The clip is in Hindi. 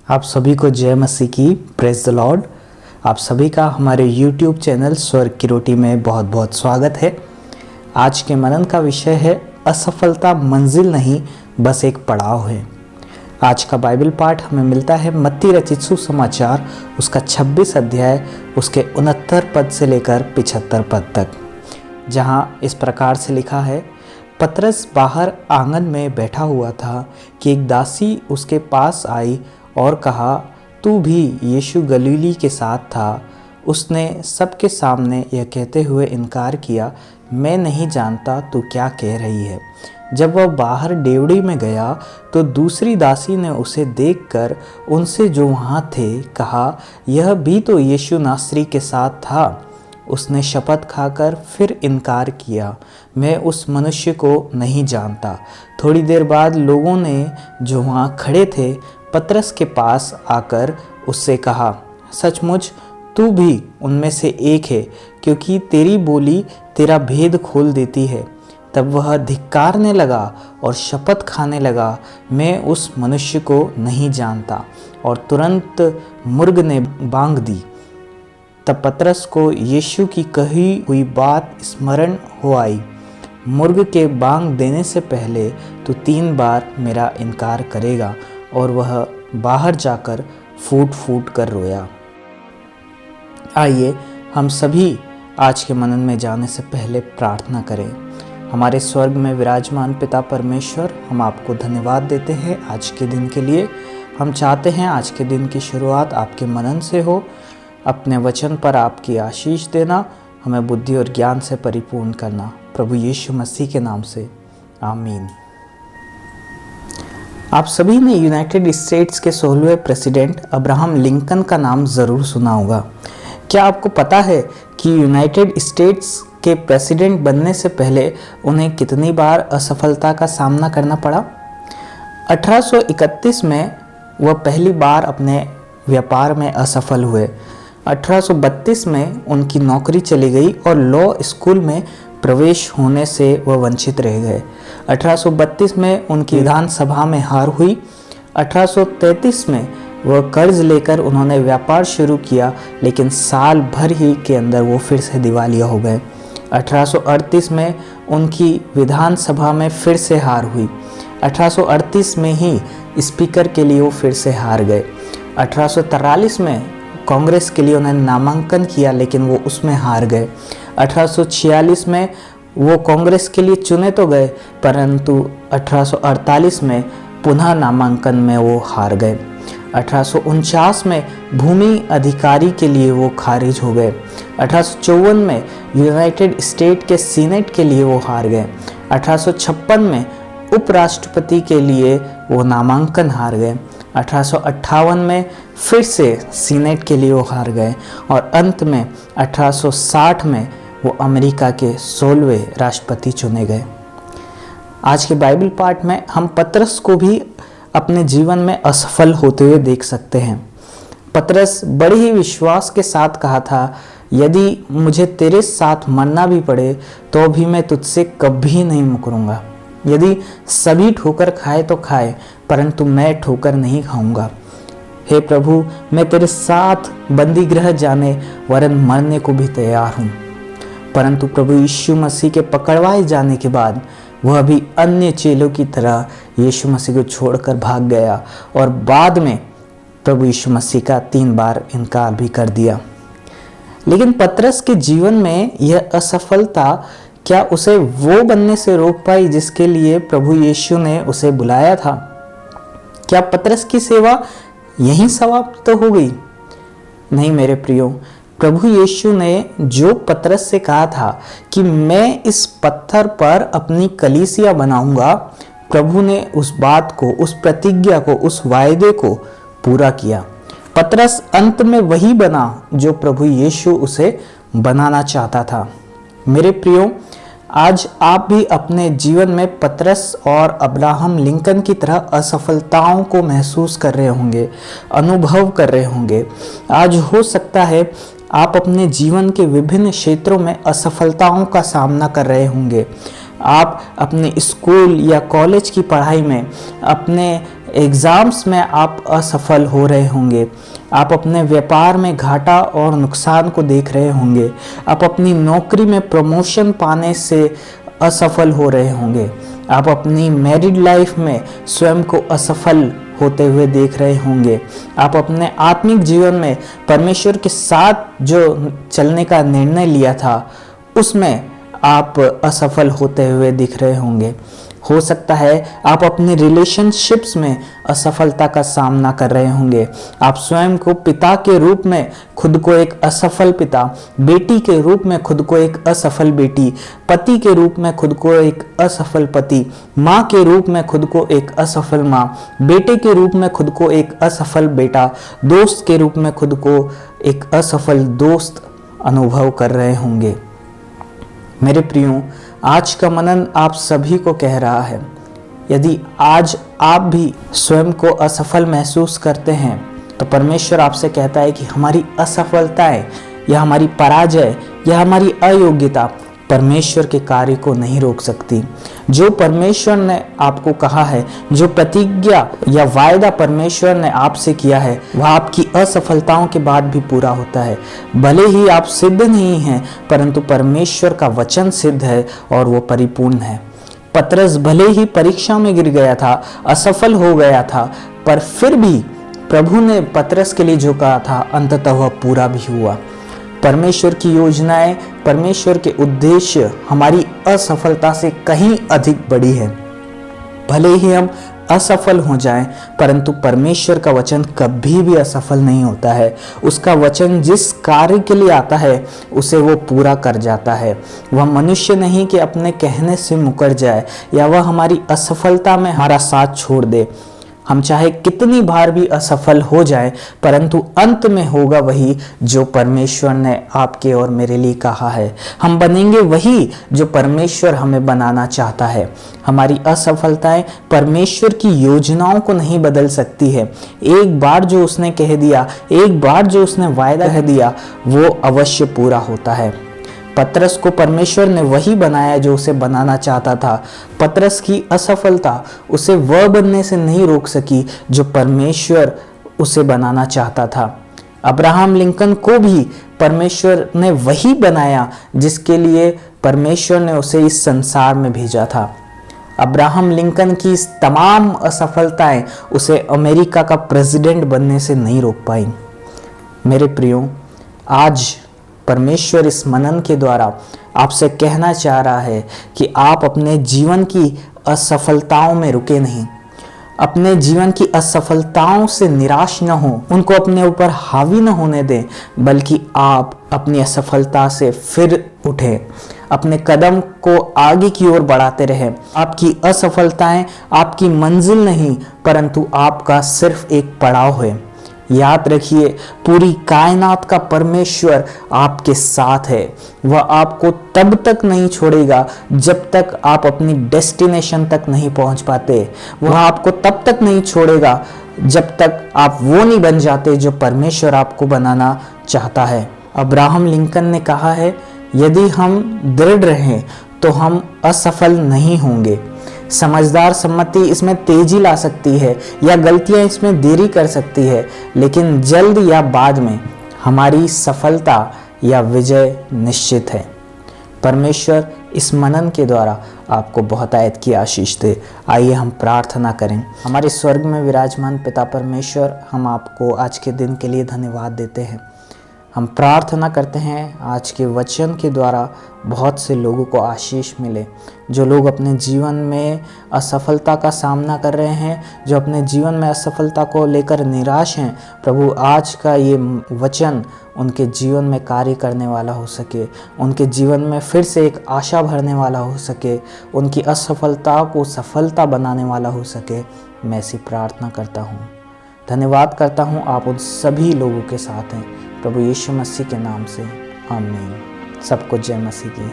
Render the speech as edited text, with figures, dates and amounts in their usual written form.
आप सभी को जय मसीह की, प्रेज द लॉर्ड। आप सभी का हमारे YouTube चैनल स्वर्ग की रोटी में बहुत बहुत स्वागत है। आज के मनन का विषय है असफलता मंजिल नहीं बस एक पड़ाव है। आज का बाइबल पाठ हमें मिलता है मत्ती रचित सुसमाचार उसका 26 अध्याय उसके 69 पद से लेकर 75 पद तक, जहाँ इस प्रकार से लिखा है। पतरस बाहर आंगन में बैठा हुआ था कि एक दासी उसके पास आई और कहा, तू भी यीशु गलीली के साथ था। उसने सबके सामने यह कहते हुए इनकार किया, मैं नहीं जानता तू क्या कह रही है। जब वह बाहर डेवढ़ी में गया तो दूसरी दासी ने उसे देखकर उनसे जो वहाँ थे कहा, यह भी तो यीशु नासरी के साथ था। उसने शपथ खाकर फिर इनकार किया, मैं उस मनुष्य को नहीं जानता। थोड़ी देर बाद लोगों ने जो वहाँ खड़े थे पतरस के पास आकर उससे कहा, सचमुच तू भी उनमें से एक है, क्योंकि तेरी बोली तेरा भेद खोल देती है। तब वह धिक्कारने लगा और शपथ खाने लगा, मैं उस मनुष्य को नहीं जानता। और तुरंत मुर्ग ने बांग दी। तब पतरस को यीशु की कही हुई बात स्मरण हो आई, मुर्ग के बांग देने से पहले तू 3 बार मेरा इनकार करेगा। और वह बाहर जाकर फूट फूट कर रोया। आइए हम सभी आज के मनन में जाने से पहले प्रार्थना करें। हमारे स्वर्ग में विराजमान पिता परमेश्वर, हम आपको धन्यवाद देते हैं आज के दिन के लिए। हम चाहते हैं आज के दिन की शुरुआत आपके मनन से हो। अपने वचन पर आपकी आशीष देना, हमें बुद्धि और ज्ञान से परिपूर्ण करना, प्रभु यीशु मसीह के नाम से, आमीन। आप सभी ने यूनाइटेड स्टेट्स के 16वें प्रेसिडेंट अब्राहम लिंकन का नाम ज़रूर सुना होगा। क्या आपको पता है कि यूनाइटेड स्टेट्स के प्रेसिडेंट बनने से पहले उन्हें कितनी बार असफलता का सामना करना पड़ा? 1831 में वह पहली बार अपने व्यापार में असफल हुए। 1832 में उनकी नौकरी चली गई और लॉ स्कूल में प्रवेश होने से वह वंचित रह गए। 1832 में उनकी विधानसभा में हार हुई। 1833 में वह कर्ज लेकर उन्होंने व्यापार शुरू किया, लेकिन साल भर ही के अंदर वो फिर से दिवालिया हो गए। 1838 में उनकी विधानसभा में फिर से हार हुई। 1838 में ही स्पीकर के लिए वो फिर से हार गए। 1843 में कांग्रेस के लिए उन्होंने नामांकन किया, लेकिन वो उसमें हार गए। 1846 में वो कांग्रेस के लिए चुने तो गए, परंतु 1848 में पुनः नामांकन में वो हार गए। 1849 में भूमि अधिकारी के लिए वो खारिज हो गए। 1854 में यूनाइटेड स्टेट के सीनेट के लिए वो हार गए। 1856 में उपराष्ट्रपति के लिए वो नामांकन हार गए। 1858 में फिर से सीनेट के लिए वो हार गए और अंत में 1860 में वो अमेरिका के 16वें राष्ट्रपति चुने गए। आज के बाइबल पाठ में हम पतरस को भी अपने जीवन में असफल होते हुए देख सकते हैं। पतरस बड़े ही विश्वास के साथ कहा था, यदि मुझे तेरे साथ मरना भी पड़े तो भी मैं तुझसे कभी नहीं मुकरूंगा। यदि सभी ठोकर खाए तो खाए, परंतु मैं ठोकर नहीं खाऊंगा। हे प्रभु, मैं तेरे साथ बंदी गृह जाने वरन मरने को भी तैयार हूँ। परंतु प्रभु यीशु मसीह के पकड़वाए जाने के बाद वह भी अन्य चेलों की तरह यीशु मसीह को छोड़कर भाग गया और बाद में प्रभु यीशु मसीह का 3 बार इनकार भी कर दिया। लेकिन पतरस के जीवन में यह असफलता क्या उसे वो बनने से रोक पाई जिसके लिए प्रभु यीशु ने उसे बुलाया था? क्या पतरस की सेवा यहीं समाप्त हो गई? नहीं मेरे प्रियो, प्रभु यीशु ने जो पतरस से कहा था कि मैं इस पत्थर पर अपनी कलीसिया बनाऊंगा, प्रभु ने उस बात को, उस प्रतिज्ञा को, उस वायदे को पूरा किया। पतरस अंत में वही बना जो प्रभु यीशु उसे बनाना चाहता था। मेरे प्रियो, आज आप भी अपने जीवन में पतरस और अब्राहम लिंकन की तरह असफलताओं को महसूस कर रहे होंगे, अनुभव कर रहे होंगे। आज हो सकता है आप अपने जीवन के विभिन्न क्षेत्रों में असफलताओं का सामना कर रहे होंगे। आप अपने स्कूल या कॉलेज की पढ़ाई में, अपने एग्ज़ाम्स में आप असफल हो रहे होंगे, आप अपने व्यापार में घाटा और नुकसान को देख रहे होंगे, आप अपनी नौकरी में प्रमोशन पाने से असफल हो रहे होंगे, आप अपनी मैरिड लाइफ में स्वयं को असफल होते हुए देख रहे होंगे, आप अपने आत्मिक जीवन में परमेश्वर के साथ जो चलने का निर्णय लिया था उसमें आप असफल होते हुए दिख रहे होंगे। हो सकता है आप अपने रिलेशनशिप्स में असफलता का सामना कर रहे होंगे, आप स्वयं को पिता के रूप में खुद को एक असफल पिता, बेटी के रूप में खुद को एक असफल बेटी, पति के रूप में खुद को एक असफल पति, माँ के रूप में खुद को एक असफल माँ, बेटे के रूप में खुद को एक असफल बेटा, दोस्त के रूप में खुद को एक असफल दोस्त अनुभव कर रहे होंगे। मेरे प्रियो, आज का मनन आप सभी को कह रहा है, यदि आज आप भी स्वयं को असफल महसूस करते हैं तो परमेश्वर आपसे कहता है कि हमारी असफलताएं या हमारी पराजय या हमारी अयोग्यता परमेश्वर के कार्य को नहीं रोक सकती। जो परमेश्वर ने आपको कहा है, जो प्रतिज्ञा या वायदा परमेश्वर ने आपसे किया है, वह आपकी असफलताओं के बाद भी पूरा होता है। भले ही आप सिद्ध नहीं हैं, परंतु परमेश्वर का वचन सिद्ध है और वो परिपूर्ण है। पतरस भले ही परीक्षा में गिर गया था, असफल हो गया था, पर फिर भी प्रभु ने पतरस के लिए जो कहा था अंततः वह पूरा भी हुआ। परमेश्वर की योजनाएं, परमेश्वर के उद्देश्य हमारी असफलता से कहीं अधिक बड़ी है। भले ही हम असफल हो जाएं, परंतु परमेश्वर का वचन कभी भी असफल नहीं होता है। उसका वचन जिस कार्य के लिए आता है उसे वो पूरा कर जाता है। वह मनुष्य नहीं कि अपने कहने से मुकर जाए या वह हमारी असफलता में हमारा साथ छोड़ दे। हम चाहे कितनी बार भी असफल हो जाए, परंतु अंत में होगा वही जो परमेश्वर ने आपके और मेरे लिए कहा है। हम बनेंगे वही जो परमेश्वर हमें बनाना चाहता है। हमारी असफलताएं परमेश्वर की योजनाओं को नहीं बदल सकती है। एक बार जो उसने कह दिया, एक बार जो उसने वायदा कह दिया, वो अवश्य पूरा होता है। पतरस को परमेश्वर ने वही बनाया जो उसे बनाना चाहता था। पतरस की असफलता उसे वह बनने से नहीं रोक सकी जो परमेश्वर उसे बनाना चाहता था। अब्राहम लिंकन को भी परमेश्वर ने वही बनाया जिसके लिए परमेश्वर ने उसे इस संसार में भेजा था। अब्राहम लिंकन की इस तमाम असफलताएं उसे अमेरिका का प्रेसिडेंट बनने से नहीं रोक पाई। मेरे प्रियो, आज परमेश्वर इस मनन के द्वारा आपसे कहना चाह रहा है कि आप अपने जीवन की असफलताओं में रुके नहीं, अपने जीवन की असफलताओं से निराश न हो, उनको अपने ऊपर हावी न होने दें, बल्कि आप अपनी असफलता से फिर उठें, अपने कदम को आगे की ओर बढ़ाते रहें। आपकी असफलताएं आपकी मंजिल नहीं, परंतु आपका सिर्फ एक पड़ाव है। याद रखिए, पूरी कायनात का परमेश्वर आपके साथ है। वह आपको तब तक नहीं छोड़ेगा जब तक आप अपनी डेस्टिनेशन तक नहीं पहुंच पाते। वह आपको तब तक नहीं छोड़ेगा जब तक आप वो नहीं बन जाते जो परमेश्वर आपको बनाना चाहता है। अब्राहम लिंकन ने कहा है, यदि हम दृढ़ रहें तो हम असफल नहीं होंगे। समझदार सम्मति इसमें तेजी ला सकती है या गलतियां इसमें देरी कर सकती है, लेकिन जल्द या बाद में हमारी सफलता या विजय निश्चित है। परमेश्वर इस मनन के द्वारा आपको बहुतायत की आशीष दे। आइए हम प्रार्थना करें। हमारे स्वर्ग में विराजमान पिता परमेश्वर, हम आपको आज के दिन के लिए धन्यवाद देते हैं। हम प्रार्थना करते हैं आज के वचन के द्वारा बहुत से लोगों को आशीष मिले। जो लोग अपने जीवन में असफलता का सामना कर रहे हैं, जो अपने जीवन में असफलता को लेकर निराश हैं, प्रभु आज का ये वचन उनके जीवन में कार्य करने वाला हो सके, उनके जीवन में फिर से एक आशा भरने वाला हो सके, उनकी असफलता को सफलता बनाने वाला हो सके। मैं ऐसी प्रार्थना करता हूँ। धन्यवाद करता हूँ, आप उन सभी लोगों के साथ हैं। प्रभु यीशु मसीह के नाम से आमीन। सबको जय मसीह की।